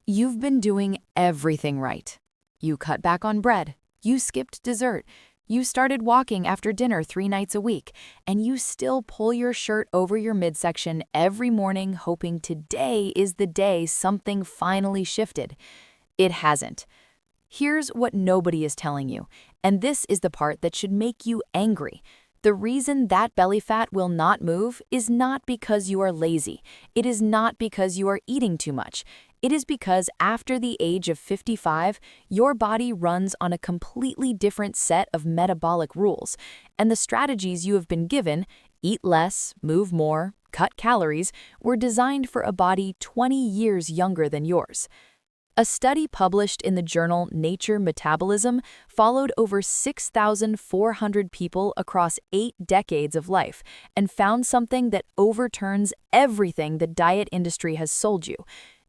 You've been doing everything right. You cut back on bread, you skipped dessert, you started walking after dinner 3 nights a week, and you still pull your shirt over your midsection every morning hoping today is the day something finally shifted. It hasn't. Here's what nobody is telling you, and this is the part that should make you angry. The reason that belly fat will not move is not because you are lazy. It is not because you are eating too much. It is because after the age of 55, your body runs on a completely different set of metabolic rules, and the strategies you have been given, eat less, move more, cut calories, were designed for a body 20 years younger than yours. A study published in the journal Nature Metabolism followed over 6,400 people across 8 decades of life and found something that overturns everything the diet industry has sold you.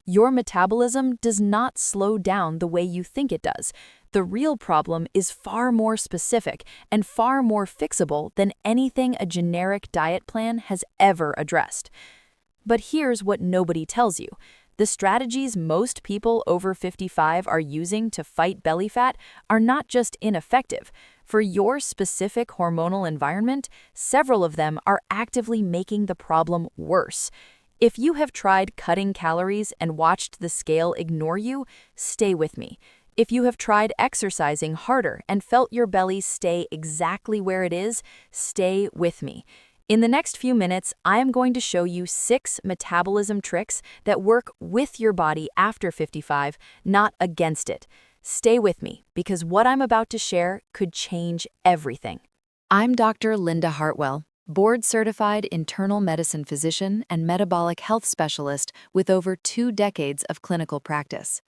Your metabolism does not slow down the way you think it does. The real problem is far more specific and far more fixable than anything a generic diet plan has ever addressed. But here's what nobody tells you. The strategies most people over 55 are using to fight belly fat are not just ineffective. For your specific hormonal environment, several of them are actively making the problem worse. If you have tried cutting calories and watched the scale ignore you, stay with me. If you have tried exercising harder and felt your belly stay exactly where it is, stay with me. In the next few minutes, I am going to show you 6 metabolism tricks that work with your body after 55, not against it. Stay with me, because what I'm about to share could change everything. I'm Dr. Linda Hartwell, board-certified internal medicine physician and metabolic health specialist with over 2 decades of clinical practice.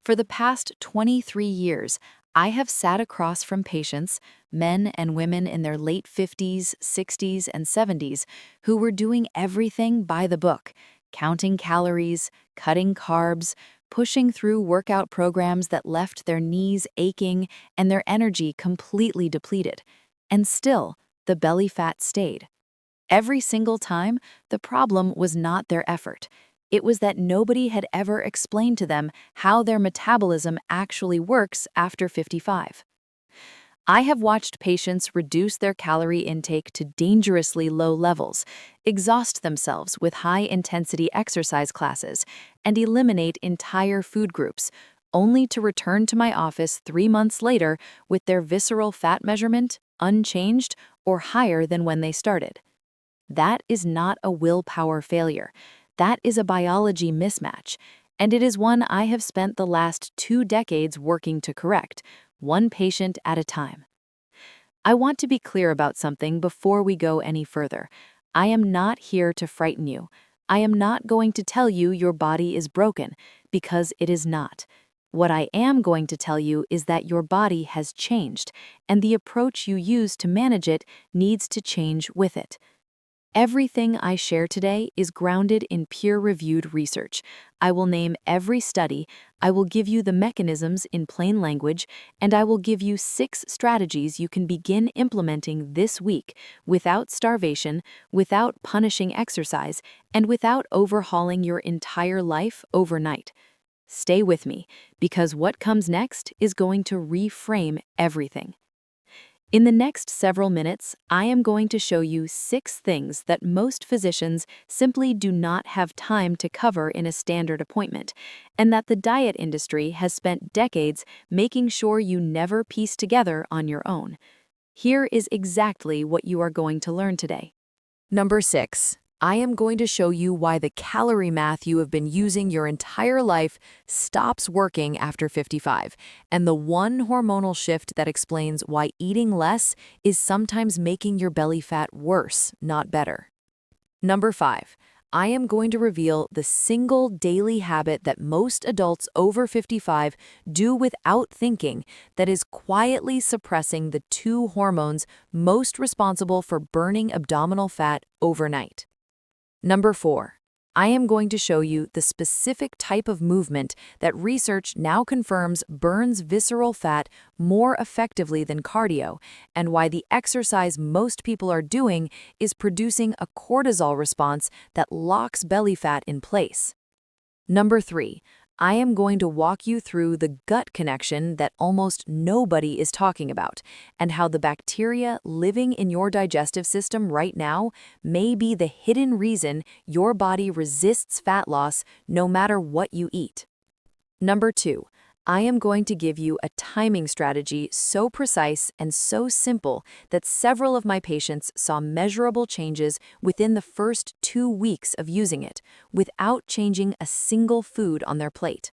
For the past 23 years, I have sat across from patients, men and women in their late 50s, 60s, and 70s, who were doing everything by the book, counting calories, cutting carbs, pushing through workout programs that left their knees aching and their energy completely depleted. And still, the belly fat stayed. Every single time, the problem was not their effort. It was that nobody had ever explained to them how their metabolism actually works after 55. I have watched patients reduce their calorie intake to dangerously low levels, exhaust themselves with high-intensity exercise classes, and eliminate entire food groups, only to return to my office 3 months later with their visceral fat measurement unchanged or higher than when they started. That is not a willpower failure. That is a biology mismatch, and it is one I have spent the last 2 decades working to correct, one patient at a time. I want to be clear about something before we go any further. I am not here to frighten you. I am not going to tell you your body is broken, because it is not. What I am going to tell you is that your body has changed, and the approach you use to manage it needs to change with it. Everything I share today is grounded in peer-reviewed research. I will name every study, I will give you the mechanisms in plain language, and I will give you 6 strategies you can begin implementing this week without starvation, without punishing exercise, and without overhauling your entire life overnight. Stay with me, because what comes next is going to reframe everything. In the next several minutes, I am going to show you 6 things that most physicians simply do not have time to cover in a standard appointment, and that the diet industry has spent decades making sure you never piece together on your own. Here is exactly what you are going to learn today. Number 6. I am going to show you why the calorie math you have been using your entire life stops working after 55, and the one hormonal shift that explains why eating less is sometimes making your belly fat worse, not better. Number 5. I am going to reveal the single daily habit that most adults over 55 do without thinking that is quietly suppressing the 2 hormones most responsible for burning abdominal fat overnight. Number 4. I am going to show you the specific type of movement that research now confirms burns visceral fat more effectively than cardio, and why the exercise most people are doing is producing a cortisol response that locks belly fat in place. Number 3. I am going to walk you through the gut connection that almost nobody is talking about, and how the bacteria living in your digestive system right now may be the hidden reason your body resists fat loss no matter what you eat. Number 2, I am going to give you a timing strategy so precise and so simple that several of my patients saw measurable changes within the first 2 weeks of using it, without changing a single food on their plate.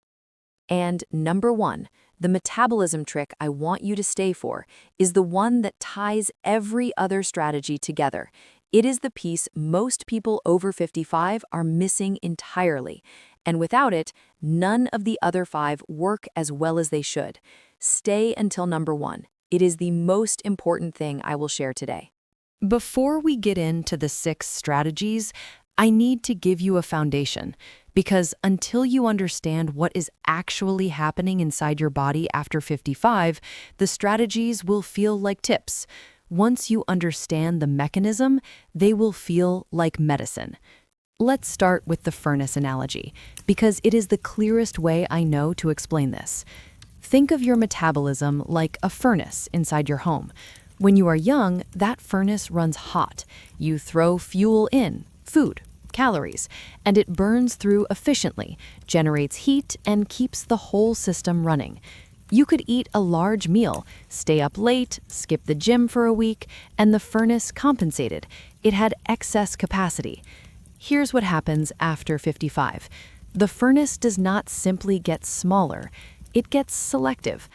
And number 1, the metabolism trick I want you to stay for is the one that ties every other strategy together. It is the piece most people over 55 are missing entirely. And without it, none of the other 5 work as well as they should. Stay until number 1. It is the most important thing I will share today. Before we get into the 6 strategies, I need to give you a foundation, because until you understand what is actually happening inside your body after 55, the strategies will feel like tips. Once you understand the mechanism, they will feel like medicine. Let's start with the furnace analogy, because it is the clearest way I know to explain this. Think of your metabolism like a furnace inside your home. When you are young, that furnace runs hot. You throw fuel in, food, calories, and it burns through efficiently, generates heat, and keeps the whole system running. You could eat a large meal, stay up late, skip the gym for a week, and the furnace compensated. It had excess capacity. Here's what happens after 55. The furnace does not simply get smaller, it gets selective.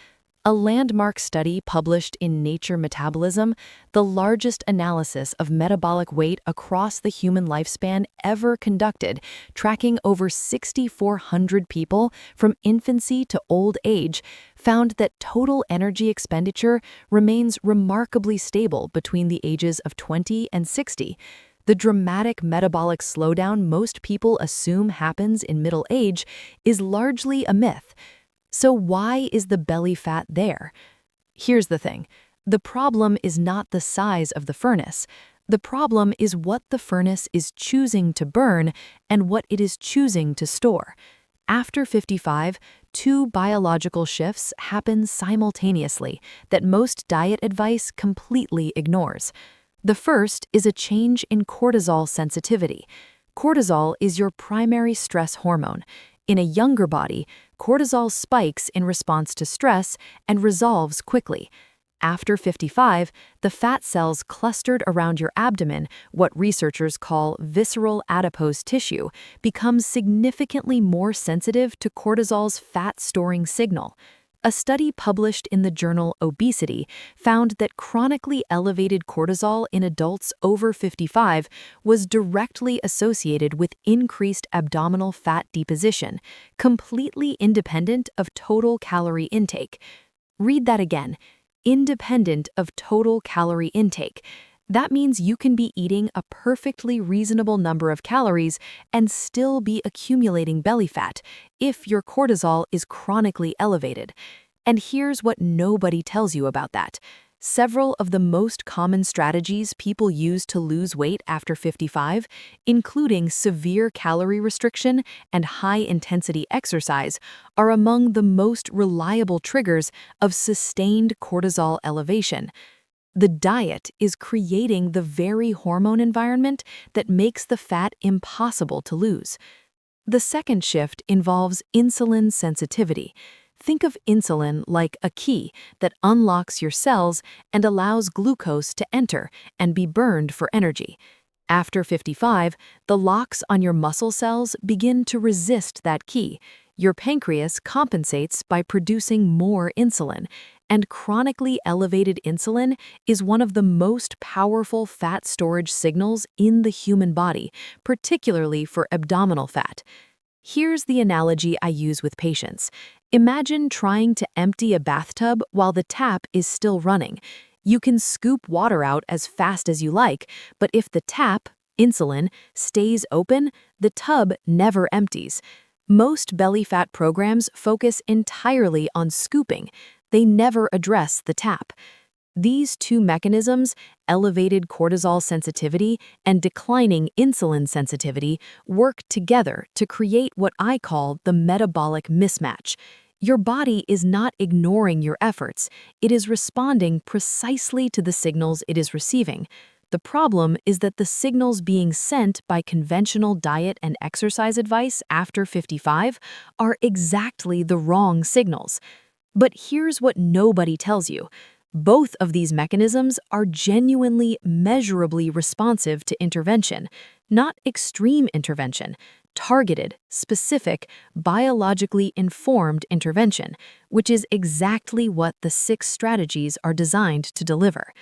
A landmark study published in Nature Metabolism, the largest analysis of metabolic weight across the human lifespan ever conducted, tracking over 6,400 people from infancy to old age, found that total energy expenditure remains remarkably stable between the ages of 20 and 60. The dramatic metabolic slowdown most people assume happens in middle age is largely a myth. So why is the belly fat there? Here's the thing. The problem is not the size of the furnace. The problem is what the furnace is choosing to burn and what it is choosing to store. After 55, 2 biological shifts happen simultaneously that most diet advice completely ignores. The first is a change in cortisol sensitivity. Cortisol is your primary stress hormone. In a younger body, cortisol spikes in response to stress and resolves quickly. After 55, the fat cells clustered around your abdomen, what researchers call visceral adipose tissue, become significantly more sensitive to cortisol's fat-storing signal. A study published in the journal Obesity found that chronically elevated cortisol in adults over 55 was directly associated with increased abdominal fat deposition, completely independent of total calorie intake. Read that again. Independent of total calorie intake. That means you can be eating a perfectly reasonable number of calories and still be accumulating belly fat if your cortisol is chronically elevated. And here's what nobody tells you about that. Several of the most common strategies people use to lose weight after 55, including severe calorie restriction and high-intensity exercise, are among the most reliable triggers of sustained cortisol elevation. The diet is creating the very hormone environment that makes the fat impossible to lose. The second shift involves insulin sensitivity. Think of insulin like a key that unlocks your cells and allows glucose to enter and be burned for energy. After 55, the locks on your muscle cells begin to resist that key. Your pancreas compensates by producing more insulin, and chronically elevated insulin is one of the most powerful fat storage signals in the human body, particularly for abdominal fat. Here's the analogy I use with patients. Imagine trying to empty a bathtub while the tap is still running. You can scoop water out as fast as you like, but if the tap, insulin, stays open, the tub never empties. Most belly fat programs focus entirely on scooping. They never address the tap. These two mechanisms, elevated cortisol sensitivity and declining insulin sensitivity, work together to create what I call the metabolic mismatch. Your body is not ignoring your efforts, it is responding precisely to the signals it is receiving. The problem is that the signals being sent by conventional diet and exercise advice after 55 are exactly the wrong signals. But here's what nobody tells you. Both of these mechanisms are genuinely, measurably responsive to intervention, not extreme intervention, targeted, specific, biologically informed intervention, which is exactly what the 6 strategies are designed to deliver.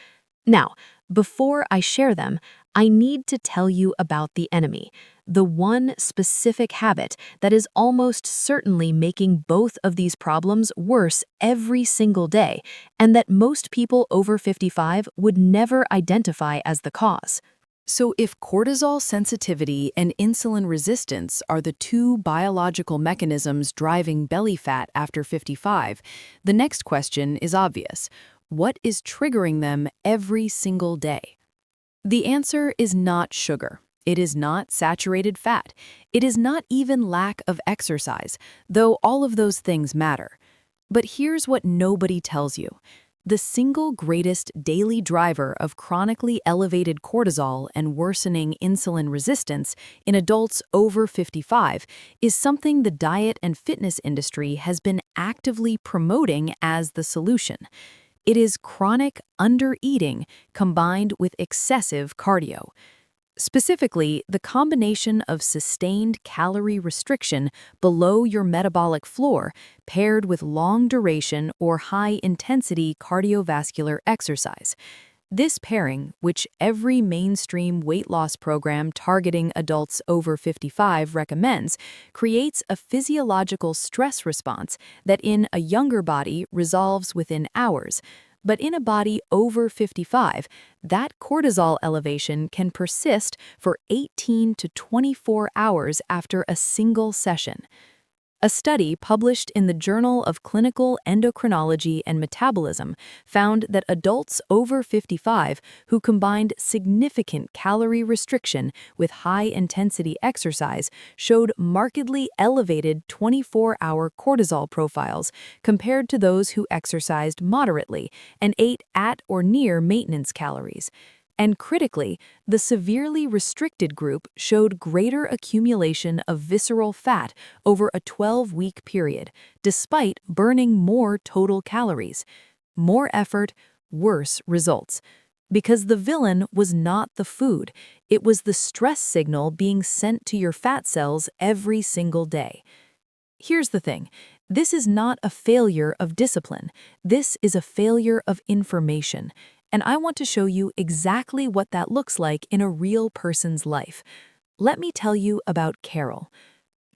Now, before I share them, I need to tell you about the enemy, the one specific habit that is almost certainly making both of these problems worse every single day, and that most people over 55 would never identify as the cause. So if cortisol sensitivity and insulin resistance are the two biological mechanisms driving belly fat after 55, the next question is obvious. What is triggering them every single day? The answer is not sugar. It is not saturated fat. It is not even lack of exercise, though all of those things matter. But here's what nobody tells you. The single greatest daily driver of chronically elevated cortisol and worsening insulin resistance in adults over 55 is something the diet and fitness industry has been actively promoting as the solution. It is chronic undereating combined with excessive cardio. Specifically, the combination of sustained calorie restriction below your metabolic floor paired with long-duration or high-intensity cardiovascular exercise. This pairing, which every mainstream weight loss program targeting adults over 55 recommends, creates a physiological stress response that in a younger body resolves within hours. But in a body over 55, that cortisol elevation can persist for 18 to 24 hours after a single session. A study published in the Journal of Clinical Endocrinology and Metabolism found that adults over 55 who combined significant calorie restriction with high-intensity exercise showed markedly elevated 24-hour cortisol profiles compared to those who exercised moderately and ate at or near maintenance calories. And critically, the severely restricted group showed greater accumulation of visceral fat over a 12-week period, despite burning more total calories. More effort, worse results. Because the villain was not the food, it was the stress signal being sent to your fat cells every single day. Here's the thing. This is not a failure of discipline. This is a failure of information. And I want to show you exactly what that looks like in a real person's life. Let me tell you about Carol.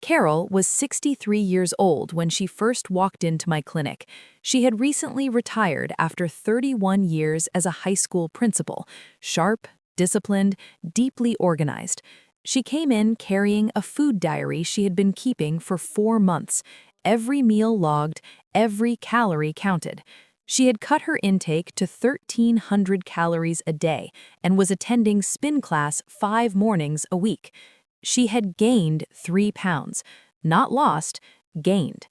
Carol was 63 years old when she first walked into my clinic. She had recently retired after 31 years as a high school principal, sharp, disciplined, deeply organized. She came in carrying a food diary she had been keeping for 4 months. Every meal logged, every calorie counted. She had cut her intake to 1,300 calories a day and was attending spin class 5 mornings a week. She had gained 3 pounds, not lost, gained.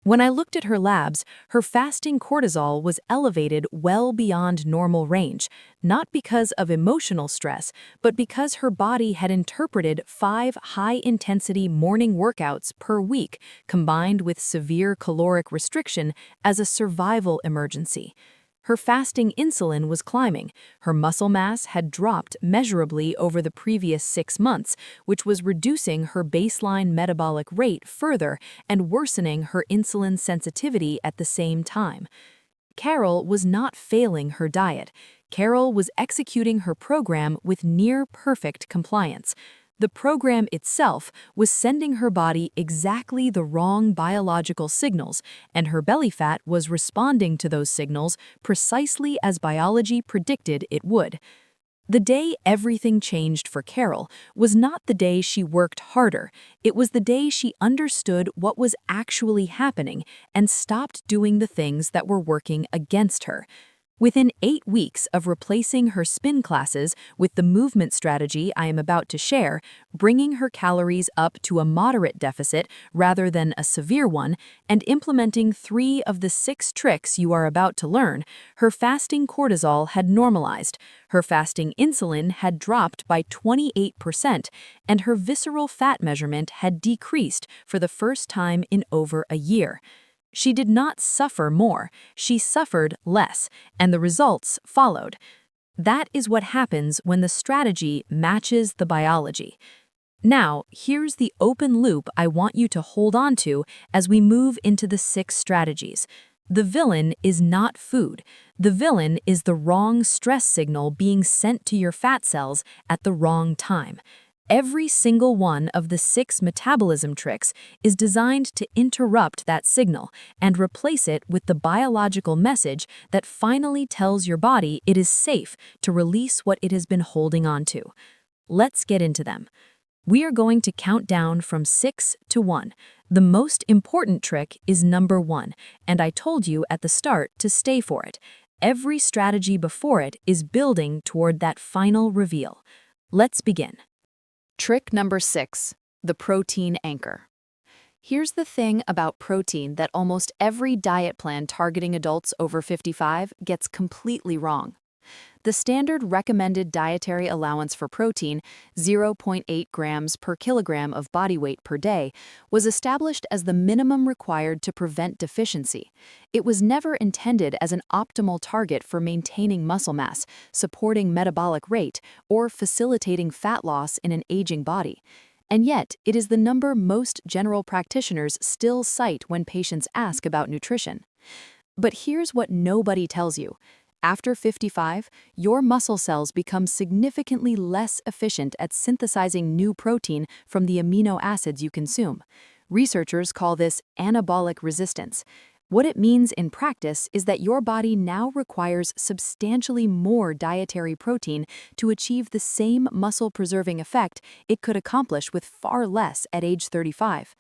When I looked at her labs, her fasting cortisol was elevated well beyond normal range, not because of emotional stress, but because her body had interpreted 5 high-intensity morning workouts per week, combined with severe caloric restriction, as a survival emergency. Her fasting insulin was climbing. Her muscle mass had dropped measurably over the previous 6 months, which was reducing her baseline metabolic rate further and worsening her insulin sensitivity at the same time. Carol was not failing her diet. Carol was executing her program with near-perfect compliance. The program itself was sending her body exactly the wrong biological signals, and her belly fat was responding to those signals precisely as biology predicted it would. The day everything changed for Carol was not the day she worked harder. It was the day she understood what was actually happening and stopped doing the things that were working against her. Within 8 weeks of replacing her spin classes with the movement strategy I am about to share, bringing her calories up to a moderate deficit rather than a severe one, and implementing 3 of the 6 tricks you are about to learn, her fasting cortisol had normalized, her fasting insulin had dropped by 28%, and her visceral fat measurement had decreased for the first time in over a year. She did not suffer more, she suffered less, and the results followed. That is what happens when the strategy matches the biology. Now, here's the open loop I want you to hold on to as we move into the 6 strategies. The villain is not food. The villain is the wrong stress signal being sent to your fat cells at the wrong time. Every single one of the 6 metabolism tricks is designed to interrupt that signal and replace it with the biological message that finally tells your body it is safe to release what it has been holding on to. Let's get into them. We are going to count down from 6 to 1. The most important trick is number 1, and I told you at the start to stay for it. Every strategy before it is building toward that final reveal. Let's begin. Trick number 6, the protein anchor. Here's the thing about protein that almost every diet plan targeting adults over 55 gets completely wrong. The standard recommended dietary allowance for protein, 0.8 grams per kilogram of body weight per day, was established as the minimum required to prevent deficiency. It was never intended as an optimal target for maintaining muscle mass, supporting metabolic rate, or facilitating fat loss in an aging body. And yet, it is the number most general practitioners still cite when patients ask about nutrition. But here's what nobody tells you. After 55, your muscle cells become significantly less efficient at synthesizing new protein from the amino acids you consume. Researchers call this anabolic resistance. What it means in practice is that your body now requires substantially more dietary protein to achieve the same muscle-preserving effect it could accomplish with far less at age 35.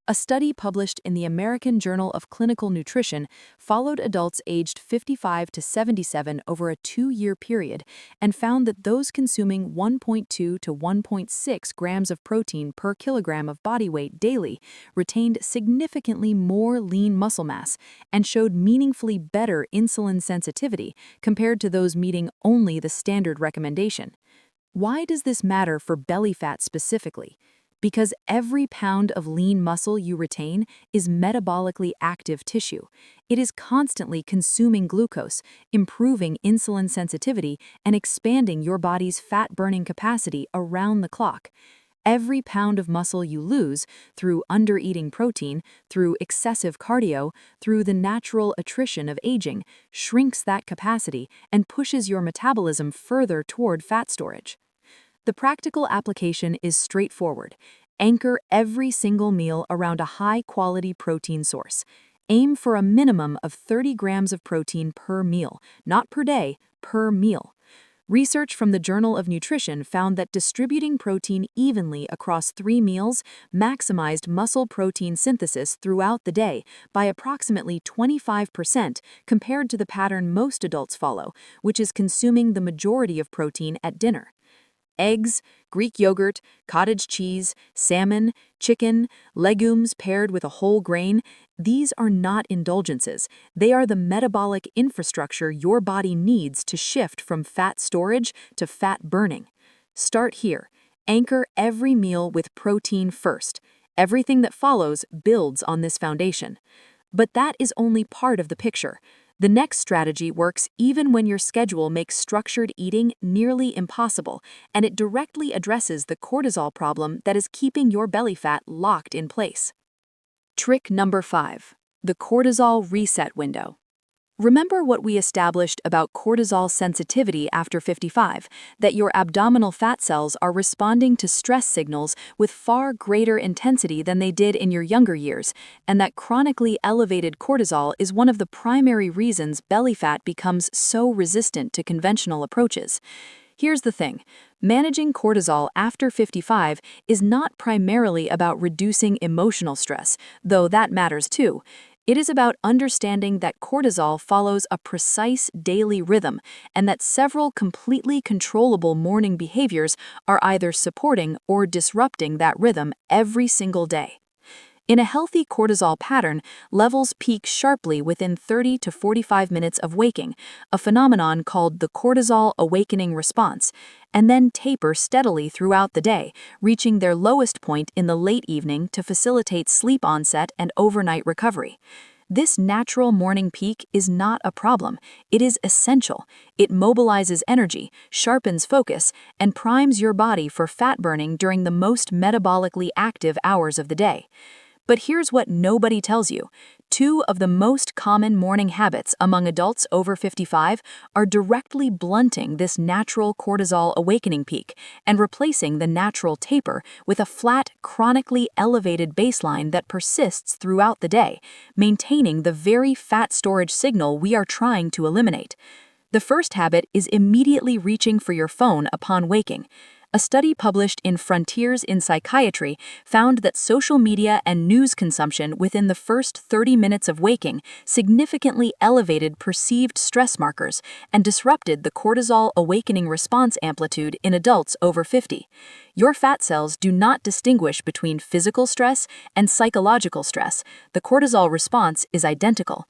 A study published in the American Journal of Clinical Nutrition followed adults aged 55 to 77 over a 2-year period and found that those consuming 1.2 to 1.6 grams of protein per kilogram of body weight daily retained significantly more lean muscle mass and showed meaningfully better insulin sensitivity compared to those meeting only the standard recommendation. Why does this matter for belly fat specifically? Because every pound of lean muscle you retain is metabolically active tissue. It is constantly consuming glucose, improving insulin sensitivity, and expanding your body's fat-burning capacity around the clock. Every pound of muscle you lose through undereating protein, through excessive cardio, through the natural attrition of aging, shrinks that capacity and pushes your metabolism further toward fat storage. The practical application is straightforward. Anchor every single meal around a high-quality protein source. Aim for a minimum of 30 grams of protein per meal, not per day, per meal. Research from the Journal of Nutrition found that distributing protein evenly across 3 meals maximized muscle protein synthesis throughout the day by approximately 25% compared to the pattern most adults follow, which is consuming the majority of protein at dinner. Eggs, Greek yogurt, cottage cheese, salmon, chicken, legumes paired with a whole grain, these are not indulgences. They are the metabolic infrastructure your body needs to shift from fat storage to fat burning. Start here. Anchor every meal with protein first. Everything that follows builds on this foundation. But that is only part of the picture. The next strategy works even when your schedule makes structured eating nearly impossible, and it directly addresses the cortisol problem that is keeping your belly fat locked in place. Trick number 5, the cortisol reset window. Remember what we established about cortisol sensitivity after 55, that your abdominal fat cells are responding to stress signals with far greater intensity than they did in your younger years, and that chronically elevated cortisol is one of the primary reasons belly fat becomes so resistant to conventional approaches. Here's the thing. Managing cortisol after 55 is not primarily about reducing emotional stress, though that matters too. It is about understanding that cortisol follows a precise daily rhythm and that several completely controllable morning behaviors are either supporting or disrupting that rhythm every single day. In a healthy cortisol pattern, levels peak sharply within 30 to 45 minutes of waking, a phenomenon called the cortisol awakening response, and then taper steadily throughout the day, reaching their lowest point in the late evening to facilitate sleep onset and overnight recovery. This natural morning peak is not a problem. It is essential. It mobilizes energy, sharpens focus, and primes your body for fat burning during the most metabolically active hours of the day. But here's what nobody tells you. Two of the most common morning habits among adults over 55 are directly blunting this natural cortisol awakening peak and replacing the natural taper with a flat, chronically elevated baseline that persists throughout the day, maintaining the very fat storage signal we are trying to eliminate. The first habit is immediately reaching for your phone upon waking. A study published in Frontiers in Psychiatry found that social media and news consumption within the first 30 minutes of waking significantly elevated perceived stress markers and disrupted the cortisol awakening response amplitude in adults over 50. Your fat cells do not distinguish between physical stress and psychological stress. The cortisol response is identical.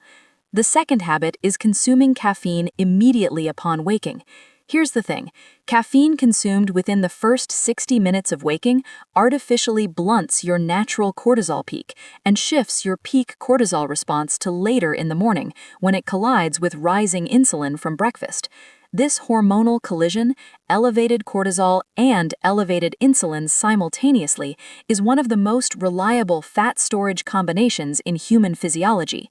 The second habit is consuming caffeine immediately upon waking. Here's the thing. Caffeine consumed within the first 60 minutes of waking artificially blunts your natural cortisol peak and shifts your peak cortisol response to later in the morning when it collides with rising insulin from breakfast. This hormonal collision, elevated cortisol and elevated insulin simultaneously, is one of the most reliable fat storage combinations in human physiology.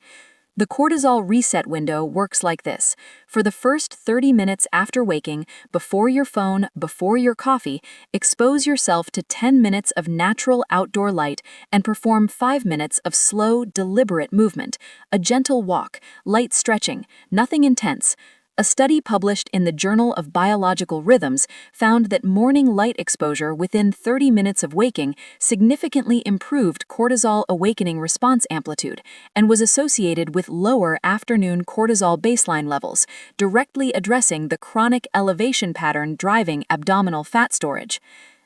The cortisol reset window works like this. For the first 30 minutes after waking, before your phone, before your coffee, expose yourself to 10 minutes of natural outdoor light and perform 5 minutes of slow, deliberate movement, a gentle walk, light stretching, nothing intense. A study published in the Journal of Biological Rhythms found that morning light exposure within 30 minutes of waking significantly improved cortisol awakening response amplitude and was associated with lower afternoon cortisol baseline levels, directly addressing the chronic elevation pattern driving abdominal fat storage.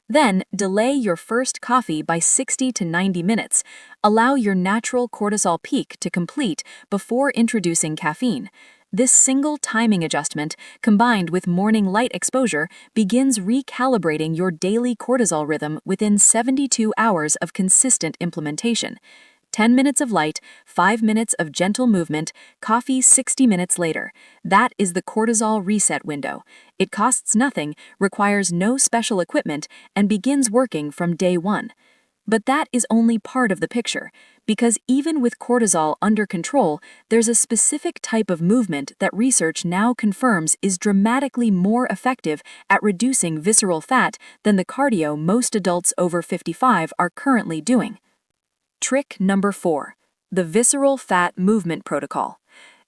Then, delay your first coffee by 60 to 90 minutes. Allow your natural cortisol peak to complete before introducing caffeine. This single timing adjustment, combined with morning light exposure, begins recalibrating your daily cortisol rhythm within 72 hours of consistent implementation. 10 minutes of light, 5 minutes of gentle movement, coffee 60 minutes later. That is the cortisol reset window. It costs nothing, requires no special equipment, and begins working from day one. But that is only part of the picture, because even with cortisol under control, there's a specific type of movement that research now confirms is dramatically more effective at reducing visceral fat than the cardio most adults over 55 are currently doing. Trick number 4. The visceral fat movement protocol.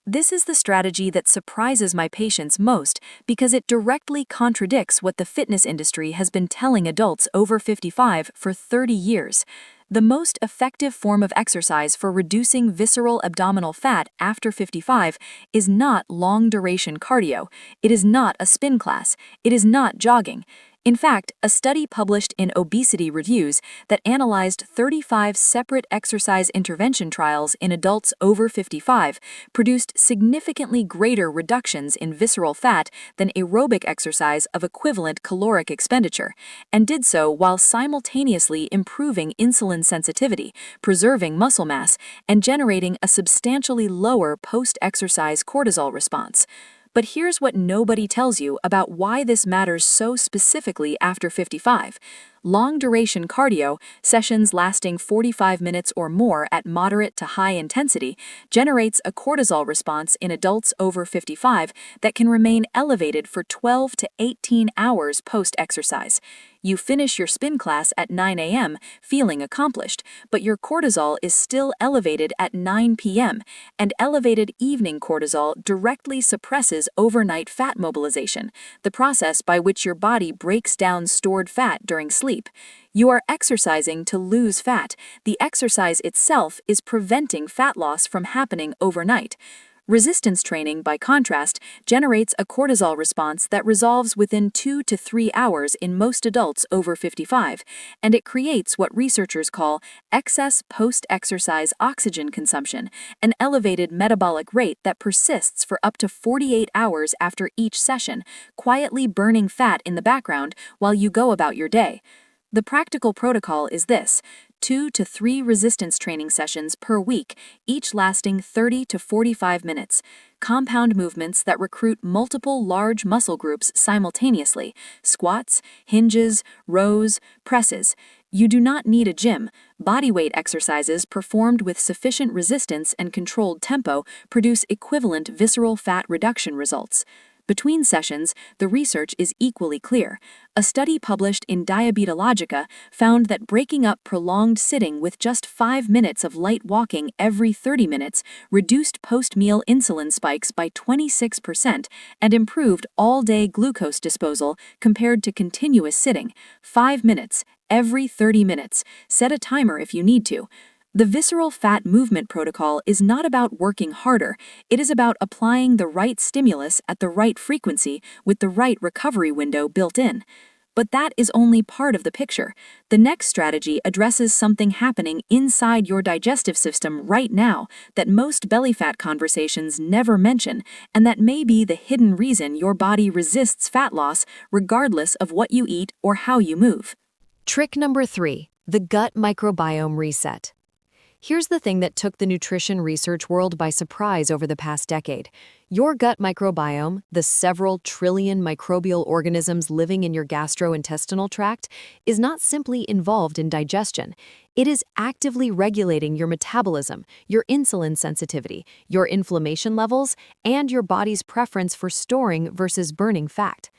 This is the strategy that surprises my patients most because it directly contradicts what the fitness industry has been telling adults over 55 for 30 years. The most effective form of exercise for reducing visceral abdominal fat after 55 is not long-duration cardio. It is not a spin class. It is not jogging. In fact, a study published in Obesity Reviews that analyzed 35 separate exercise intervention trials in adults over 55 produced significantly greater reductions in visceral fat than aerobic exercise of equivalent caloric expenditure, and did so while simultaneously improving insulin sensitivity, preserving muscle mass, and generating a substantially lower post-exercise cortisol response. But here's what nobody tells you about why this matters so specifically after 55. Long-duration cardio, sessions lasting 45 minutes or more at moderate to high intensity, generates a cortisol response in adults over 55 that can remain elevated for 12 to 18 hours post-exercise. You finish your spin class at 9 a.m. feeling accomplished, but your cortisol is still elevated at 9 p.m., and elevated evening cortisol directly suppresses overnight fat mobilization, the process by which your body breaks down stored fat during sleep. sleep. You are exercising to lose fat. The exercise itself is preventing fat loss from happening overnight. Resistance training, by contrast, generates a cortisol response that resolves within 2 to 3 hours in most adults over 55, and it creates what researchers call excess post-exercise oxygen consumption, an elevated metabolic rate that persists for up to 48 hours after each session, quietly burning fat in the background while you go about your day. The practical protocol is this: 2 to 3 resistance training sessions per week, each lasting 30 to 45 minutes. Compound movements that recruit multiple large muscle groups simultaneously: squats, hinges, rows, presses. You do not need a gym. Bodyweight exercises performed with sufficient resistance and controlled tempo produce equivalent visceral fat reduction results. Between sessions, the research is equally clear. A study published in Diabetologica found that breaking up prolonged sitting with just 5 minutes of light walking every 30 minutes reduced post-meal insulin spikes by 26% and improved all-day glucose disposal compared to continuous sitting. 5 minutes, every 30 minutes. Set a timer if you need to. The visceral fat movement protocol is not about working harder. It is about applying the right stimulus at the right frequency with the right recovery window built in. But that is only part of the picture. The next strategy addresses something happening inside your digestive system right now that most belly fat conversations never mention, and that may be the hidden reason your body resists fat loss regardless of what you eat or how you move. Trick number 3, the gut microbiome reset. Here's the thing that took the nutrition research world by surprise over the past decade. Your gut microbiome, the several trillion microbial organisms living in your gastrointestinal tract, is not simply involved in digestion. It is actively regulating your metabolism, your insulin sensitivity, your inflammation levels, and your body's preference for storing versus burning fat.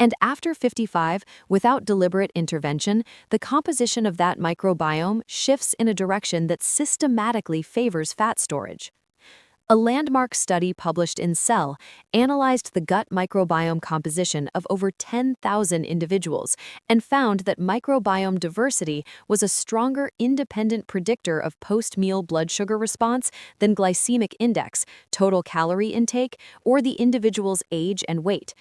And after 55, without deliberate intervention, the composition of that microbiome shifts in a direction that systematically favors fat storage. A landmark study published in Cell analyzed the gut microbiome composition of over 10,000 individuals and found that microbiome diversity was a stronger independent predictor of post-meal blood sugar response than glycemic index, total calorie intake, or the individual's age and weight.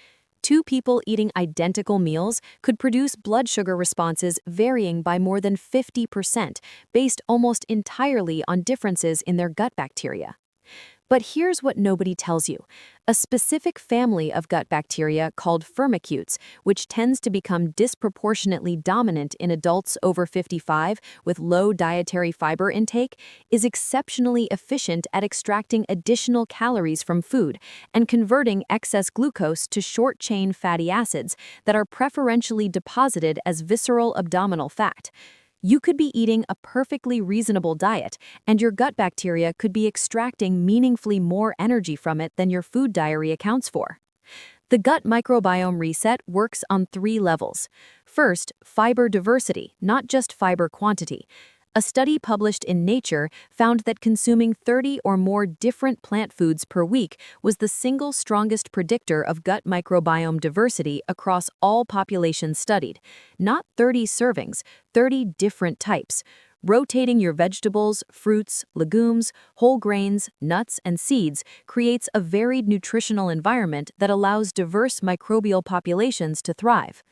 2 people eating identical meals could produce blood sugar responses varying by more than 50%, based almost entirely on differences in their gut bacteria. But here's what nobody tells you. A specific family of gut bacteria called firmicutes, which tends to become disproportionately dominant in adults over 55 with low dietary fiber intake, is exceptionally efficient at extracting additional calories from food and converting excess glucose to short-chain fatty acids that are preferentially deposited as visceral abdominal fat. You could be eating a perfectly reasonable diet, and your gut bacteria could be extracting meaningfully more energy from it than your food diary accounts for. The gut microbiome reset works on 3 levels. First, fiber diversity, not just fiber quantity. A study published in Nature found that consuming 30 or more different plant foods per week was the single strongest predictor of gut microbiome diversity across all populations studied. Not 30 servings, 30 different types. Rotating your vegetables, fruits, legumes, whole grains, nuts, and seeds creates a varied nutritional environment that allows diverse microbial populations to thrive.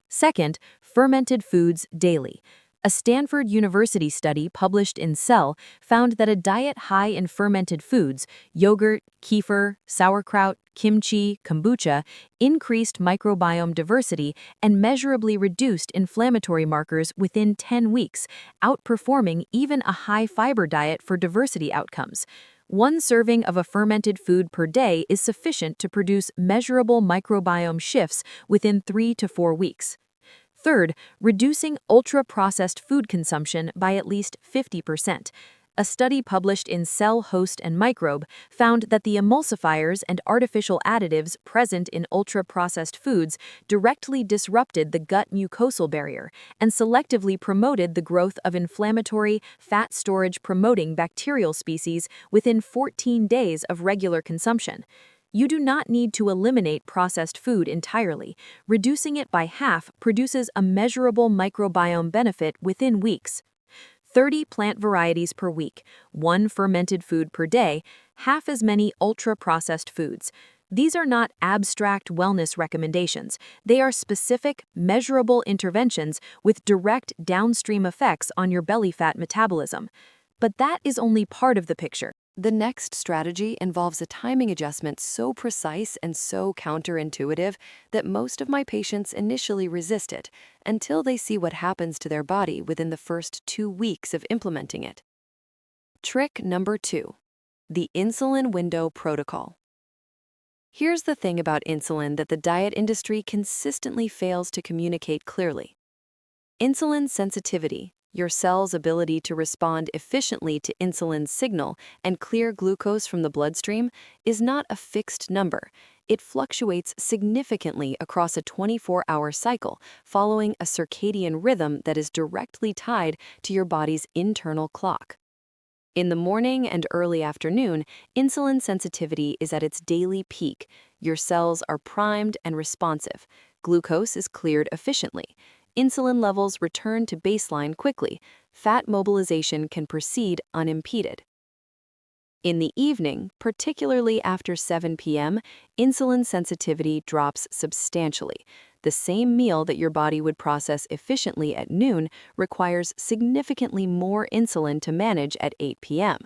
Second, fermented foods daily. A Stanford University study published in Cell found that a diet high in fermented foods, yogurt, kefir, sauerkraut, kimchi, kombucha, increased microbiome diversity and measurably reduced inflammatory markers within 10 weeks, outperforming even a high-fiber diet for diversity outcomes. 1 serving of a fermented food per day is sufficient to produce measurable microbiome shifts within 3 to 4 weeks. Third, reducing ultra-processed food consumption by at least 50%. A study published in Cell, Host, and Microbe found that the emulsifiers and artificial additives present in ultra-processed foods directly disrupted the gut mucosal barrier and selectively promoted the growth of inflammatory, fat storage-promoting bacterial species within 14 days of regular consumption. You do not need to eliminate processed food entirely. Reducing it by half produces a measurable microbiome benefit within weeks. 30 plant varieties per week, 1 fermented food per day, half as many ultra-processed foods. These are not abstract wellness recommendations. They are specific, measurable interventions with direct downstream effects on your belly fat metabolism. But that is only part of the picture. The next strategy involves a timing adjustment so precise and so counterintuitive that most of my patients initially resist it until they see what happens to their body within the first 2 weeks of implementing it. Trick number 2. The insulin window protocol. Here's the thing about insulin that the diet industry consistently fails to communicate clearly. Insulin sensitivity, your cell's ability to respond efficiently to insulin's signal and clear glucose from the bloodstream, is not a fixed number. It fluctuates significantly across a 24-hour cycle, following a circadian rhythm that is directly tied to your body's internal clock. In the morning and early afternoon, insulin sensitivity is at its daily peak. Your cells are primed and responsive. Glucose is cleared efficiently. Insulin levels return to baseline quickly. Fat mobilization can proceed unimpeded. In the evening, particularly after 7 p.m., insulin sensitivity drops substantially. The same meal that your body would process efficiently at noon requires significantly more insulin to manage at 8 p.m.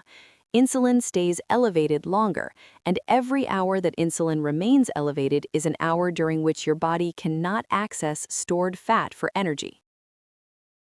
Insulin stays elevated longer, and every hour that insulin remains elevated is an hour during which your body cannot access stored fat for energy.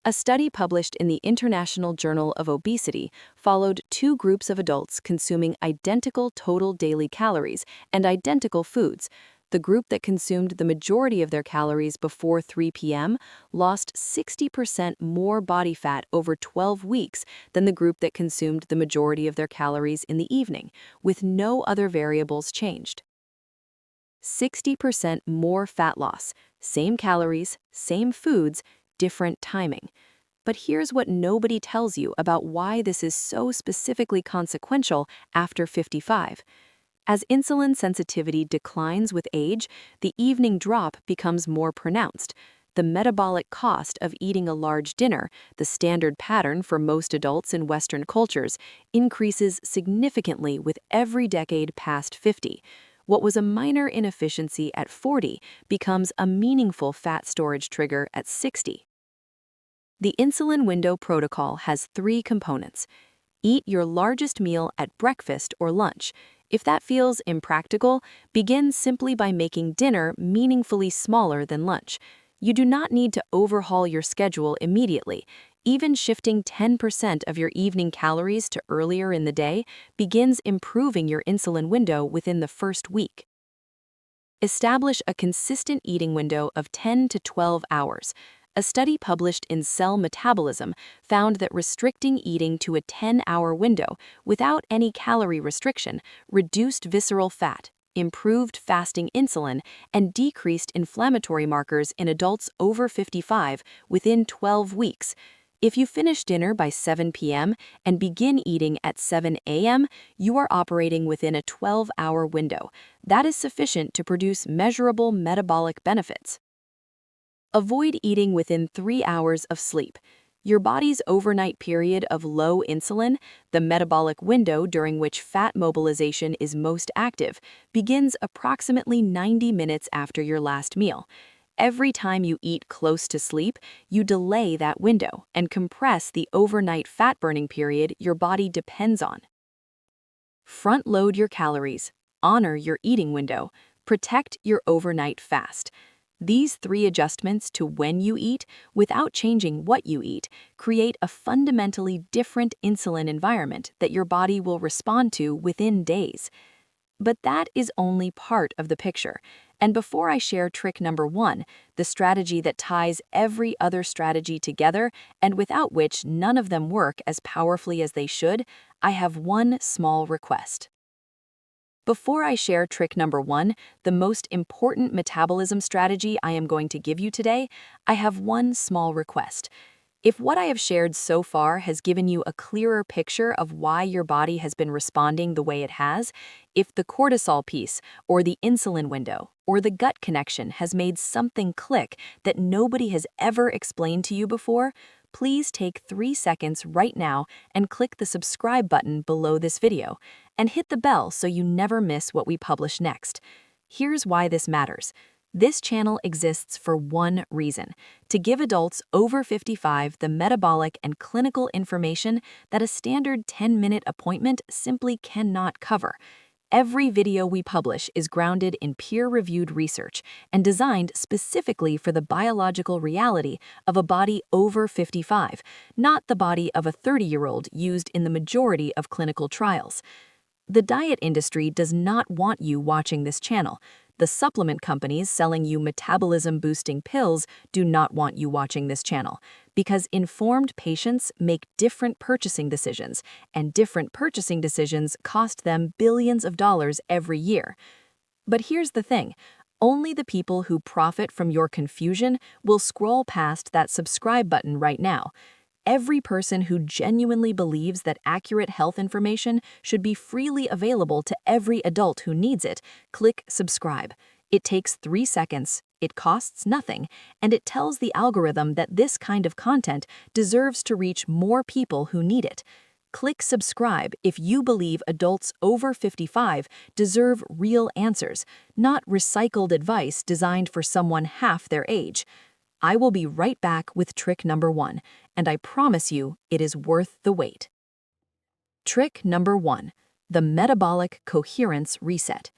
A study published in the International Journal of Obesity followed 2 groups of adults consuming identical total daily calories and identical foods. The group that consumed the majority of their calories before 3 p.m. lost 60% more body fat over 12 weeks than the group that consumed the majority of their calories in the evening, with no other variables changed. 60% more fat loss, same calories, same foods, different timing. But here's what nobody tells you about why this is so specifically consequential after 55. As insulin sensitivity declines with age, the evening drop becomes more pronounced. The metabolic cost of eating a large dinner, the standard pattern for most adults in Western cultures, increases significantly with every decade past 50. What was a minor inefficiency at 40 becomes a meaningful fat storage trigger at 60. The insulin window protocol has 3 components. Eat your largest meal at breakfast or lunch. If that feels impractical, begin simply by making dinner meaningfully smaller than lunch. You do not need to overhaul your schedule immediately. Even shifting 10% of your evening calories to earlier in the day begins improving your insulin window within the first week. Establish a consistent eating window of 10 to 12 hours. A study published in Cell Metabolism found that restricting eating to a 10-hour window without any calorie restriction reduced visceral fat, improved fasting insulin, and decreased inflammatory markers in adults over 55 within 12 weeks. If you finish dinner by 7 p.m. and begin eating at 7 a.m., you are operating within a 12-hour window. That is sufficient to produce measurable metabolic benefits. Avoid eating within 3 hours of sleep. Your body's overnight period of low insulin, the metabolic window during which fat mobilization is most active, begins approximately 90 minutes after your last meal. Every time you eat close to sleep, you delay that window and compress the overnight fat-burning period your body depends on. Front-load your calories, honor your eating window, protect your overnight fast. These 3 adjustments to when you eat, without changing what you eat, create a fundamentally different insulin environment that your body will respond to within days. But that is only part of the picture. And before I share trick number 1, the strategy that ties every other strategy together and without which none of them work as powerfully as they should, I have one small request. Before I share trick number 1, the most important metabolism strategy I am going to give you today, I have one small request. If what I have shared so far has given you a clearer picture of why your body has been responding the way it has, if the cortisol piece, or the insulin window, or the gut connection has made something click that nobody has ever explained to you before, please take 3 seconds right now and click the subscribe button below this video, and hit the bell so you never miss what we publish next. Here's why this matters. This channel exists for one reason: to give adults over 55 the metabolic and clinical information that a standard 10-minute appointment simply cannot cover. Every video we publish is grounded in peer-reviewed research and designed specifically for the biological reality of a body over 55, not the body of a 30-year-old used in the majority of clinical trials. The diet industry does not want you watching this channel. The supplement companies selling you metabolism-boosting pills do not want you watching this channel, because informed patients make different purchasing decisions, and different purchasing decisions cost them billions of dollars every year. But here's the thing: only the people who profit from your confusion will scroll past that subscribe button right now. Every person who genuinely believes that accurate health information should be freely available to every adult who needs it, click subscribe. It takes 3 seconds, it costs nothing, and it tells the algorithm that this kind of content deserves to reach more people who need it. Click subscribe if you believe adults over 55 deserve real answers, not recycled advice designed for someone half their age. I will be right back with trick number 1, and I promise you it is worth the wait. Trick number 1, the metabolic coherence reset.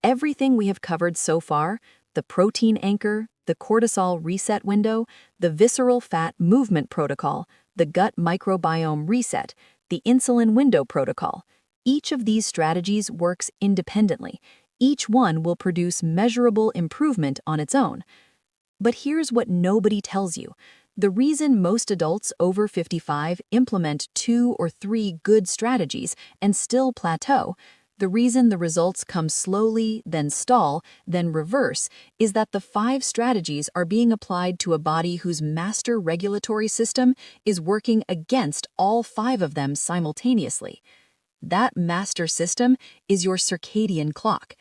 Everything we have covered so far, the protein anchor, the cortisol reset window, the visceral fat movement protocol, the gut microbiome reset, the insulin window protocol, each of these strategies works independently. Each one will produce measurable improvement on its own. But here's what nobody tells you. The reason most adults over 55 implement 2 or 3 good strategies and still plateau, the reason the results come slowly, then stall, then reverse, is that the 5 strategies are being applied to a body whose master regulatory system is working against all 5 of them simultaneously. That master system is your circadian clock.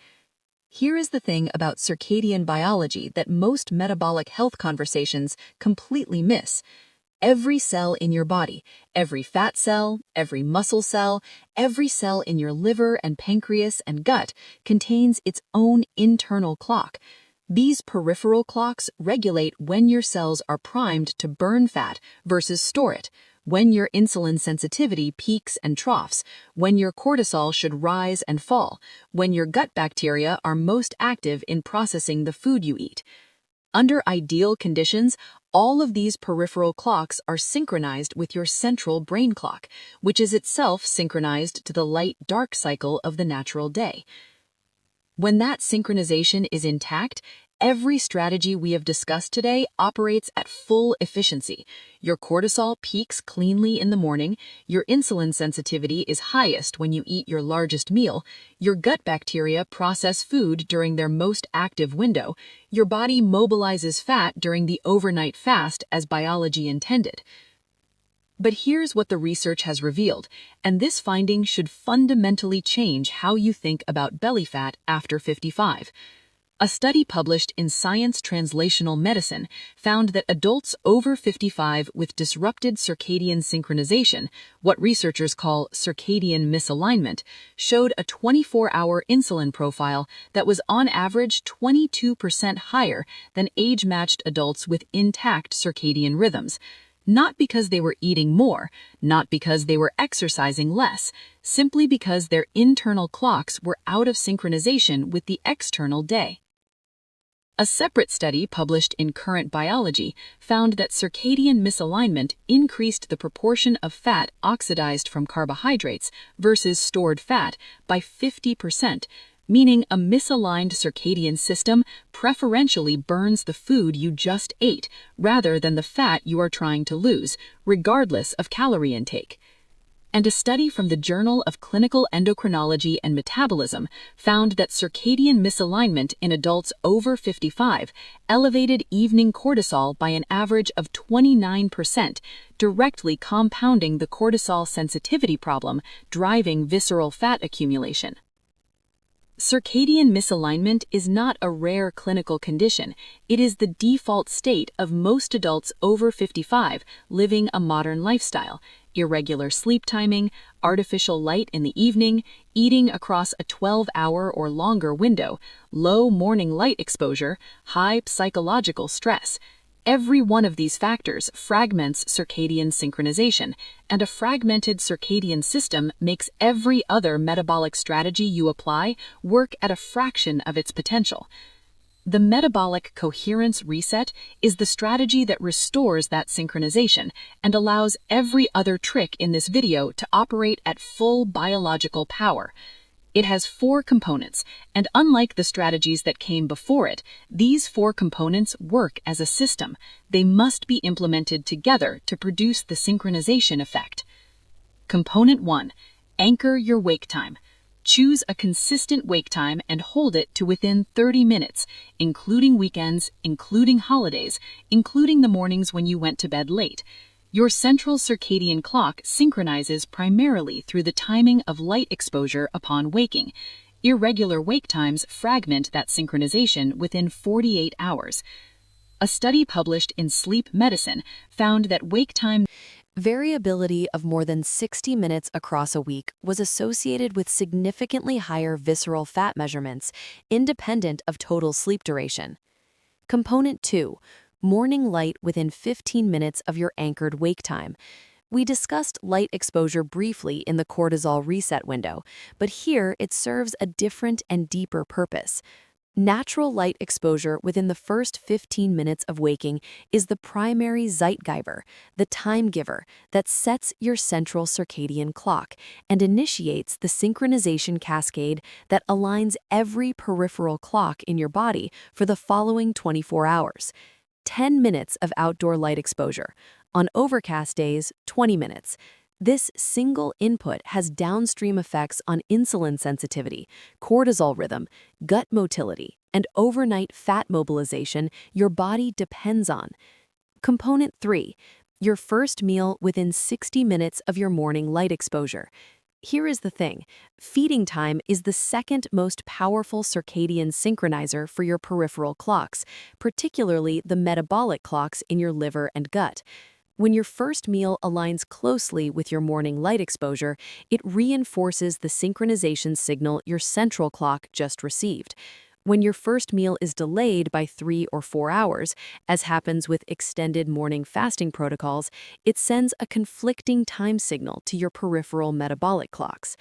Here is the thing about circadian biology that most metabolic health conversations completely miss. Every cell in your body, every fat cell, every muscle cell, every cell in your liver and pancreas and gut contains its own internal clock. These peripheral clocks regulate when your cells are primed to burn fat versus store it, when your insulin sensitivity peaks and troughs, when your cortisol should rise and fall, when your gut bacteria are most active in processing the food you eat. Under ideal conditions, all of these peripheral clocks are synchronized with your central brain clock, which is itself synchronized to the light-dark cycle of the natural day. When that synchronization is intact, every strategy we have discussed today operates at full efficiency. Your cortisol peaks cleanly in the morning, your insulin sensitivity is highest when you eat your largest meal, your gut bacteria process food during their most active window, your body mobilizes fat during the overnight fast as biology intended. But here's what the research has revealed, and this finding should fundamentally change how you think about belly fat after 55. A study published in Science Translational Medicine found that adults over 55 with disrupted circadian synchronization, what researchers call circadian misalignment, showed a 24-hour insulin profile that was on average 22% higher than age-matched adults with intact circadian rhythms. Not because they were eating more, not because they were exercising less, simply because their internal clocks were out of synchronization with the external day. A separate study published in Current Biology found that circadian misalignment increased the proportion of fat oxidized from carbohydrates versus stored fat by 50%, meaning a misaligned circadian system preferentially burns the food you just ate rather than the fat you are trying to lose, regardless of calorie intake. And a study from the Journal of Clinical Endocrinology and Metabolism found that circadian misalignment in adults over 55 elevated evening cortisol by an average of 29%, directly compounding the cortisol sensitivity problem driving visceral fat accumulation. Circadian misalignment is not a rare clinical condition. It is the default state of most adults over 55 living a modern lifestyle. Irregular sleep timing, artificial light in the evening, eating across a 12-hour or longer window, low morning light exposure, high psychological stress. Every one of these factors fragments circadian synchronization, and a fragmented circadian system makes every other metabolic strategy you apply work at a fraction of its potential. The metabolic coherence reset is the strategy that restores that synchronization and allows every other trick in this video to operate at full biological power. It has 4 components, and unlike the strategies that came before it, these 4 components work as a system. They must be implemented together to produce the synchronization effect. Component 1. Anchor your wake time. Choose a consistent wake time and hold it to within 30 minutes, including weekends, including holidays, including the mornings when you went to bed late. Your central circadian clock synchronizes primarily through the timing of light exposure upon waking. Irregular wake times fragment that synchronization within 48 hours. A study published in Sleep Medicine found that wake time Variability of more than 60 minutes across a week was associated with significantly higher visceral fat measurements, independent of total sleep duration. Component 2. Morning light within 15 minutes of your anchored wake time. We discussed light exposure briefly in the cortisol reset window, but here it serves a different and deeper purpose. Natural light exposure within the first 15 minutes of waking is the primary Zeitgeber, the time giver that sets your central circadian clock and initiates the synchronization cascade that aligns every peripheral clock in your body for the following 24 hours. 10 minutes of outdoor light exposure. On overcast days, 20 minutes. This single input has downstream effects on insulin sensitivity, cortisol rhythm, gut motility, and overnight fat mobilization your body depends on. Component 3. Your first meal within 60 minutes of your morning light exposure. Here is the thing. Feeding time is the second most powerful circadian synchronizer for your peripheral clocks, particularly the metabolic clocks in your liver and gut. When your first meal aligns closely with your morning light exposure, it reinforces the synchronization signal your central clock just received. When your first meal is delayed by 3 or 4 hours, as happens with extended morning fasting protocols, it sends a conflicting time signal to your peripheral metabolic clocks.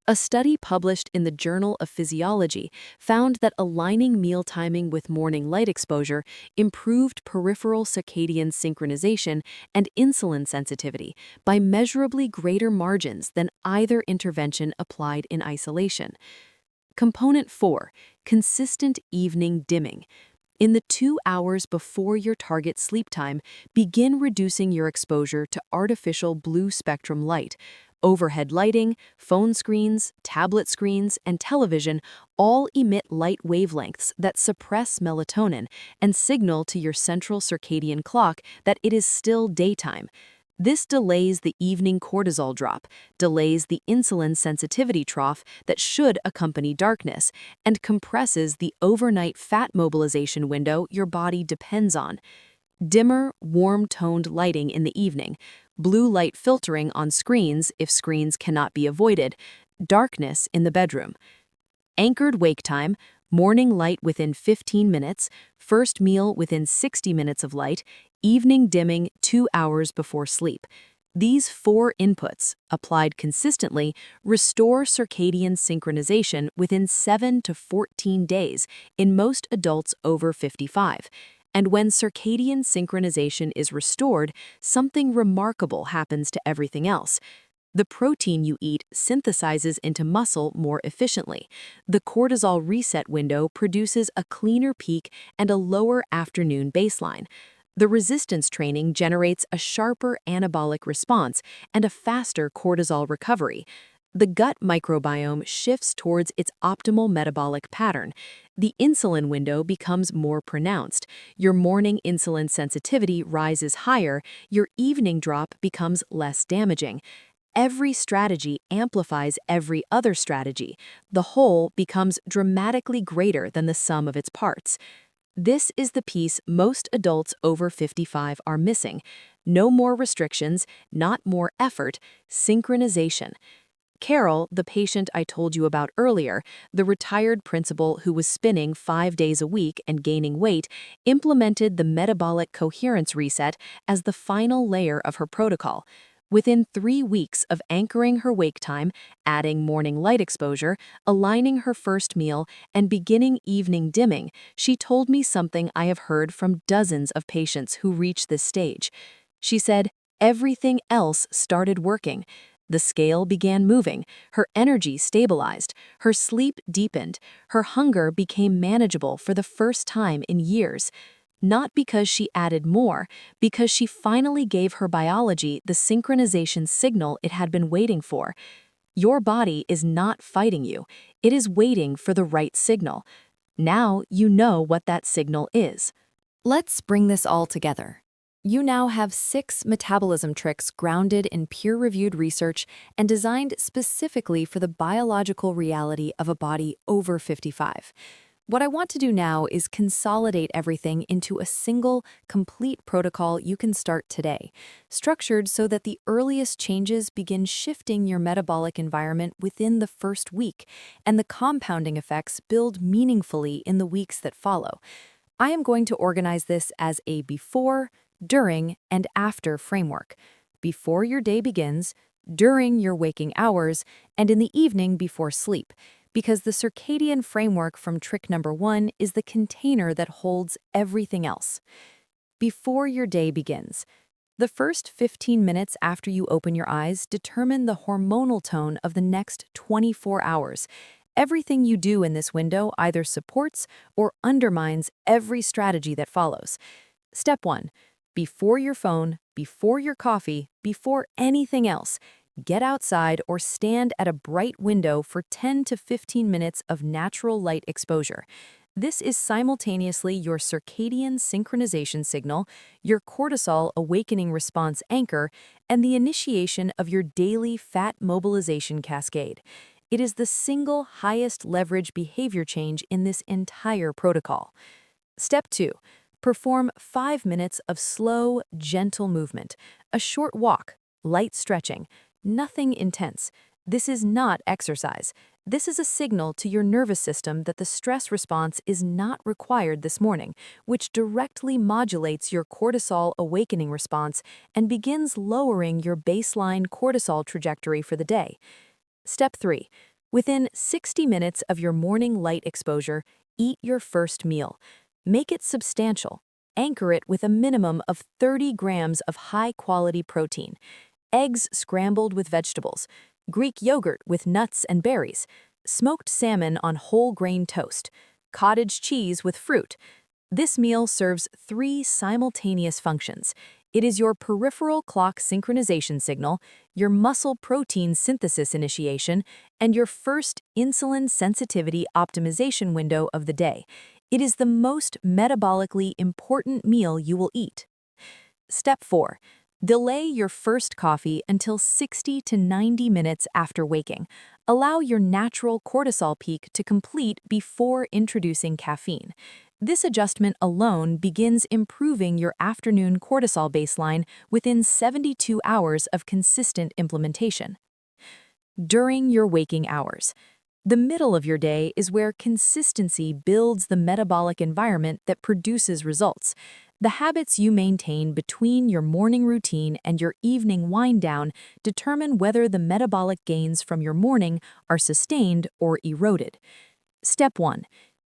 A study published in the Journal of Physiology found that aligning meal timing with morning light exposure improved peripheral circadian synchronization and insulin sensitivity by measurably greater margins than either intervention applied in isolation. Component 4. Consistent evening dimming. In the 2 hours before your target sleep time, begin reducing your exposure to artificial blue spectrum light. Overhead lighting, phone screens, tablet screens, and television all emit light wavelengths that suppress melatonin and signal to your central circadian clock that it is still daytime. This delays the evening cortisol drop, delays the insulin sensitivity trough that should accompany darkness, and compresses the overnight fat mobilization window your body depends on. Dimmer, warm-toned lighting in the evening, blue light filtering on screens if screens cannot be avoided, darkness in the bedroom. Anchored wake time, morning light within 15 minutes, first meal within 60 minutes of light, evening dimming 2 hours before sleep. These 4 inputs, applied consistently, restore circadian synchronization within 7 to 14 days in most adults over 55. And when circadian synchronization is restored, something remarkable happens to everything else. The protein you eat synthesizes into muscle more efficiently. The cortisol reset window produces a cleaner peak and a lower afternoon baseline. The resistance training generates a sharper anabolic response and a faster cortisol recovery. The gut microbiome shifts towards its optimal metabolic pattern. The insulin window becomes more pronounced. Your morning insulin sensitivity rises higher, your evening drop becomes less damaging. Every strategy amplifies every other strategy. The whole becomes dramatically greater than the sum of its parts. This is the piece most adults over 55 are missing. No more restrictions, not more effort, synchronization. Carol, the patient I told you about earlier, the retired principal who was spinning 5 days a week and gaining weight, implemented the metabolic coherence reset as the final layer of her protocol. Within 3 weeks of anchoring her wake time, adding morning light exposure, aligning her first meal, and beginning evening dimming, she told me something I have heard from dozens of patients who reach this stage. She said, "Everything else started working. The scale began moving, her energy stabilized, her sleep deepened, her hunger became manageable for the first time in years. Not because she added more, because she finally gave her biology the synchronization signal it had been waiting for. Your body is not fighting you, it is waiting for the right signal. Now you know what that signal is." Let's bring this all together. You now have 6 metabolism tricks grounded in peer-reviewed research and designed specifically for the biological reality of a body over 55. What I want to do now is consolidate everything into a single, complete protocol you can start today, structured so that the earliest changes begin shifting your metabolic environment within the first week, and the compounding effects build meaningfully in the weeks that follow. I am going to organize this as a before, during, and after framework. Before your day begins, during your waking hours, and in the evening before sleep, because the circadian framework from trick number 1 is the container that holds everything else. Before your day begins. The first 15 minutes after you open your eyes determine the hormonal tone of the next 24 hours. Everything you do in this window either supports or undermines every strategy that follows. Step 1. Before your phone, before your coffee, before anything else, get outside or stand at a bright window for 10 to 15 minutes of natural light exposure. This is simultaneously your circadian synchronization signal, your cortisol awakening response anchor, and the initiation of your daily fat mobilization cascade. It is the single highest leverage behavior change in this entire protocol. Step 2. Perform 5 minutes of slow, gentle movement, a short walk, light stretching, nothing intense. This is not exercise. This is a signal to your nervous system that the stress response is not required this morning, which directly modulates your cortisol awakening response and begins lowering your baseline cortisol trajectory for the day. Step 3. Within 60 minutes of your morning light exposure, eat your first meal. Make it substantial. Anchor it with a minimum of 30 grams of high-quality protein. Eggs scrambled with vegetables, Greek yogurt with nuts and berries, smoked salmon on whole grain toast, cottage cheese with fruit. This meal serves 3 simultaneous functions. It is your peripheral clock synchronization signal, your muscle protein synthesis initiation, and your first insulin sensitivity optimization window of the day. It is the most metabolically important meal you will eat. Step 4. Delay your first coffee until 60 to 90 minutes after waking. Allow your natural cortisol peak to complete before introducing caffeine. This adjustment alone begins improving your afternoon cortisol baseline within 72 hours of consistent implementation. During your waking hours. The middle of your day is where consistency builds the metabolic environment that produces results. The habits you maintain between your morning routine and your evening wind-down determine whether the metabolic gains from your morning are sustained or eroded. Step 1.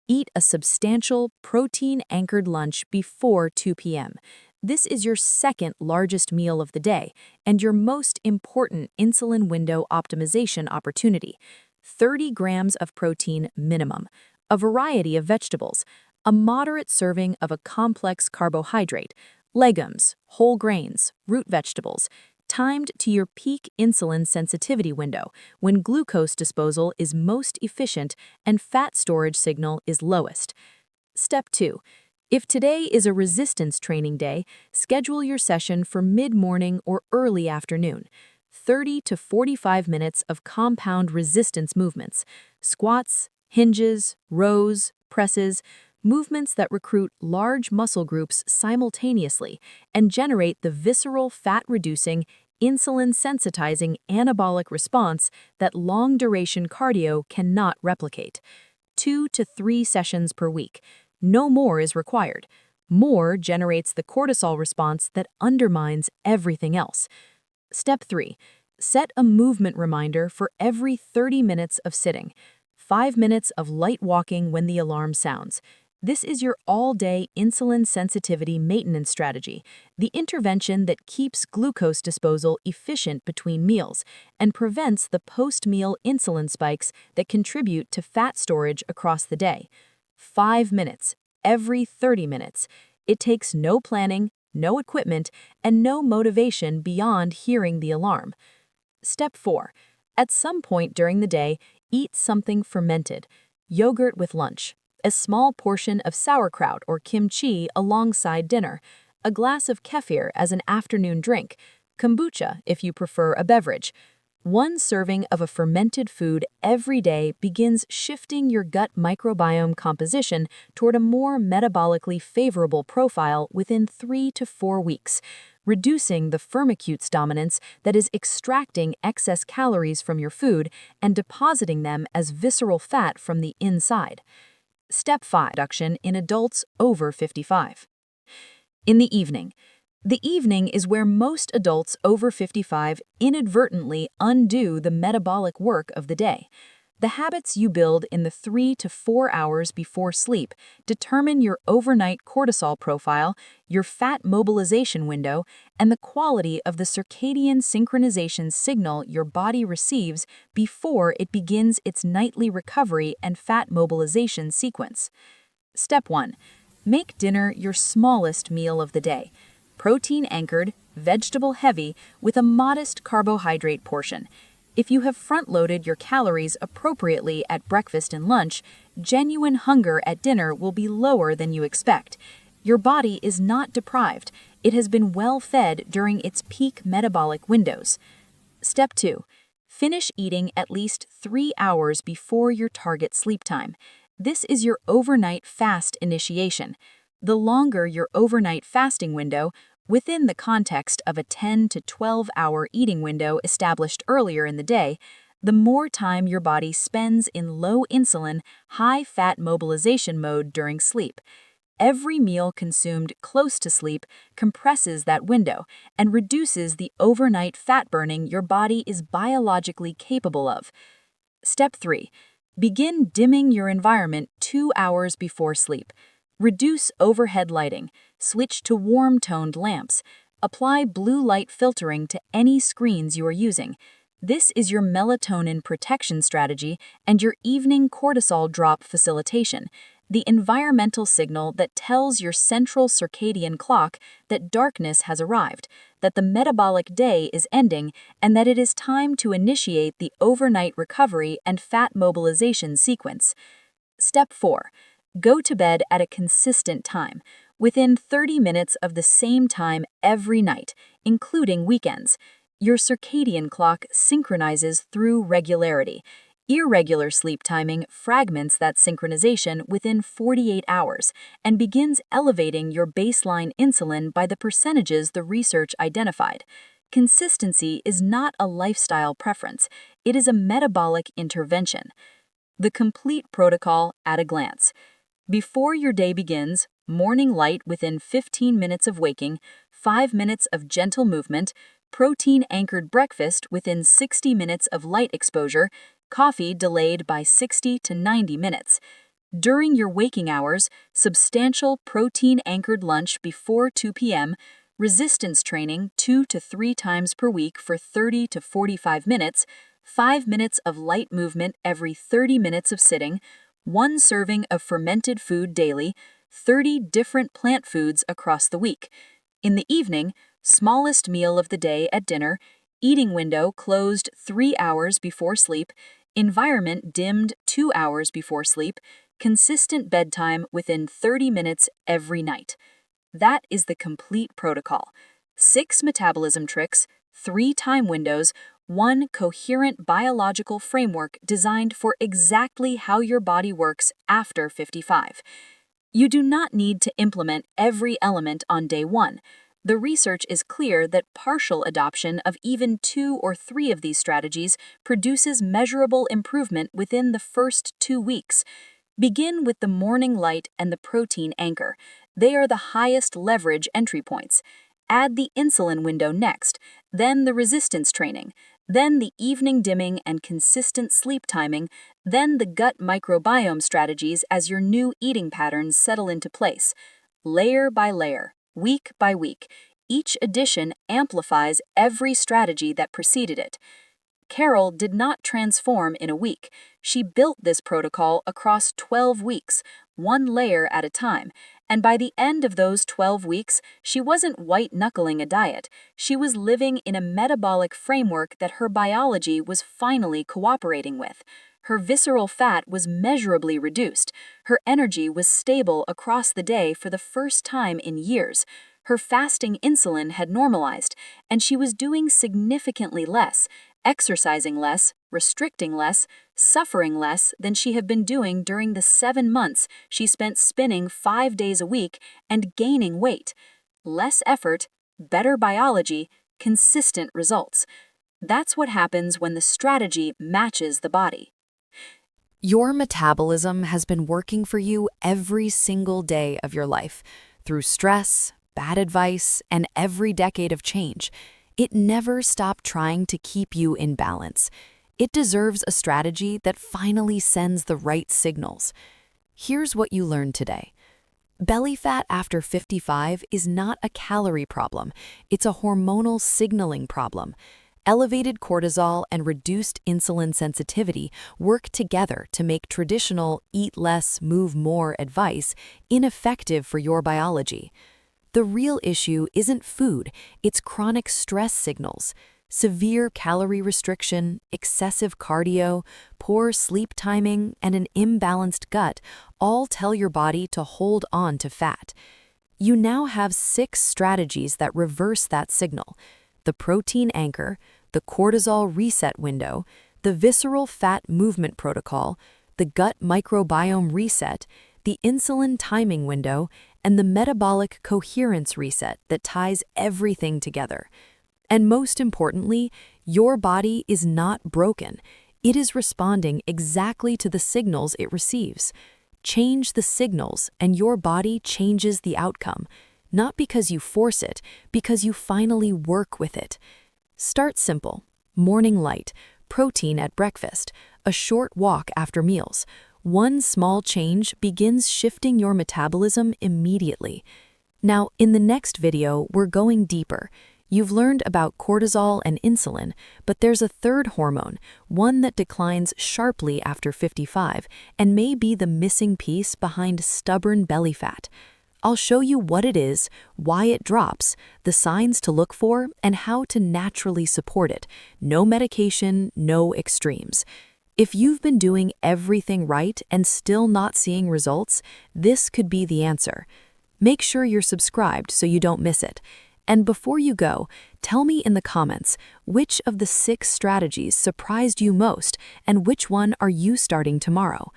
Eat a substantial, protein-anchored lunch before 2 p.m. This is your second largest meal of the day and your most important insulin window optimization opportunity. 30 grams of protein minimum, a variety of vegetables, a moderate serving of a complex carbohydrate, Legumes, whole grains, root vegetables, timed to your peak insulin sensitivity window when glucose disposal is most efficient and fat storage signal is lowest. Step 2. If today is a resistance training day, schedule your session for mid-morning or early afternoon. 30 to 45 minutes of compound resistance movements, squats, hinges, rows, presses, movements that recruit large muscle groups simultaneously and generate the visceral fat-reducing, insulin-sensitizing anabolic response that long-duration cardio cannot replicate. 2 to 3 sessions per week. No more is required. More generates the cortisol response that undermines everything else. Step 3. Set a movement reminder for every 30 minutes of sitting. 5 minutes of light walking when the alarm sounds. This is your all-day insulin sensitivity maintenance strategy, the intervention that keeps glucose disposal efficient between meals and prevents the post-meal insulin spikes that contribute to fat storage across the day. 5 minutes, every 30 minutes. It takes no planning, no equipment, and no motivation beyond hearing the alarm. Step 4. At some point during the day, eat something fermented. Yogurt with lunch, a small portion of sauerkraut or kimchi alongside dinner, a glass of kefir as an afternoon drink, kombucha if you prefer a beverage. One serving of a fermented food every day begins shifting your gut microbiome composition toward a more metabolically favorable profile within 3 to 4 weeks, reducing the firmicutes dominance that is extracting excess calories from your food and depositing them as visceral fat from the inside. Step 5. Reduction in adults over 55. In the evening. The evening is where most adults over 55 inadvertently undo the metabolic work of the day. The habits you build in the 3 to 4 hours before sleep determine your overnight cortisol profile, your fat mobilization window, and the quality of the circadian synchronization signal your body receives before it begins its nightly recovery and fat mobilization sequence. Step 1. Make dinner your smallest meal of the day. Protein-anchored, vegetable-heavy, with a modest carbohydrate portion. If you have front-loaded your calories appropriately at breakfast and lunch, genuine hunger at dinner will be lower than you expect. Your body is not deprived. It has been well fed during its peak metabolic windows. Step 2. Finish eating at least 3 hours before your target sleep time. This is your overnight fast initiation. The longer your overnight fasting window, within the context of a 10 to 12-hour eating window established earlier in the day, the more time your body spends in low insulin, high fat mobilization mode during sleep. Every meal consumed close to sleep compresses that window and reduces the overnight fat burning your body is biologically capable of. Step 3. Begin dimming your environment 2 hours before sleep. Reduce overhead lighting, switch to warm-toned lamps, apply blue light filtering to any screens you are using. This is your melatonin protection strategy and your evening cortisol drop facilitation, the environmental signal that tells your central circadian clock that darkness has arrived, that the metabolic day is ending, and that it is time to initiate the overnight recovery and fat mobilization sequence. Step 4. Go to bed at a consistent time, within 30 minutes of the same time every night, including weekends. Your circadian clock synchronizes through regularity. Irregular sleep timing fragments that synchronization within 48 hours and begins elevating your baseline insulin by the percentages the research identified. Consistency is not a lifestyle preference, it is a metabolic intervention. The complete protocol at a glance. Before your day begins, morning light within 15 minutes of waking, 5 minutes of gentle movement, protein-anchored breakfast within 60 minutes of light exposure, coffee delayed by 60 to 90 minutes. During your waking hours, substantial protein-anchored lunch before 2 p.m., resistance training 2 to 3 times per week for 30 to 45 minutes, 5 minutes of light movement every 30 minutes of sitting, 1 serving of fermented food daily, 30 different plant foods across the week. In the evening, smallest meal of the day at dinner, eating window closed 3 hours before sleep, environment dimmed 2 hours before sleep, consistent bedtime within 30 minutes every night. That is the complete protocol. 6 metabolism tricks, 3 time windows, 1 coherent biological framework designed for exactly how your body works after 55. You do not need to implement every element on day 1. The research is clear that partial adoption of even 2 or 3 of these strategies produces measurable improvement within the first 2 weeks. Begin with the morning light and the protein anchor. They are the highest leverage entry points. Add the insulin window next, then the resistance training, then the evening dimming and consistent sleep timing, then the gut microbiome strategies as your new eating patterns settle into place. Layer by layer, week by week, each addition amplifies every strategy that preceded it. Carol did not transform in a week. She built this protocol across 12 weeks, one layer at a time, and by the end of those 12 weeks, she wasn't white-knuckling a diet. She was living in a metabolic framework that her biology was finally cooperating with. Her visceral fat was measurably reduced. Her energy was stable across the day for the first time in years. Her fasting insulin had normalized, and she was doing significantly less, exercising less, restricting less, suffering less than she had been doing during the 7 months she spent spinning 5 days a week and gaining weight. Less effort, better biology, consistent results. That's what happens when the strategy matches the body. Your metabolism has been working for you every single day of your life, through stress, bad advice, and every decade of change. It never stopped trying to keep you in balance. It deserves a strategy that finally sends the right signals. Here's what you learned today. Belly fat after 55 is not a calorie problem. It's a hormonal signaling problem. Elevated cortisol and reduced insulin sensitivity work together to make traditional eat less, move more advice ineffective for your biology. The real issue isn't food, it's chronic stress signals. Severe calorie restriction, excessive cardio, poor sleep timing, and an imbalanced gut all tell your body to hold on to fat. You now have 6 strategies that reverse that signal: the protein anchor, the cortisol reset window, the visceral fat movement protocol, the gut microbiome reset, the insulin timing window, and the metabolic coherence reset that ties everything together. And most importantly, your body is not broken. It is responding exactly to the signals it receives. Change the signals, and your body changes the outcome. Not because you force it, because you finally work with it. Start simple. Morning light, protein at breakfast, a short walk after meals. One small change begins shifting your metabolism immediately. Now, in the next video, we're going deeper. You've learned about cortisol and insulin, but there's a third hormone, one that declines sharply after 55 and may be the missing piece behind stubborn belly fat. I'll show you what it is, why it drops, the signs to look for, and how to naturally support it. No medication, no extremes. If you've been doing everything right and still not seeing results, this could be the answer. Make sure you're subscribed so you don't miss it. And before you go, tell me in the comments, which of the 6 strategies surprised you most and which one are you starting tomorrow?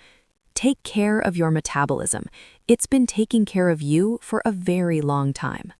Take care of your metabolism. It's been taking care of you for a very long time.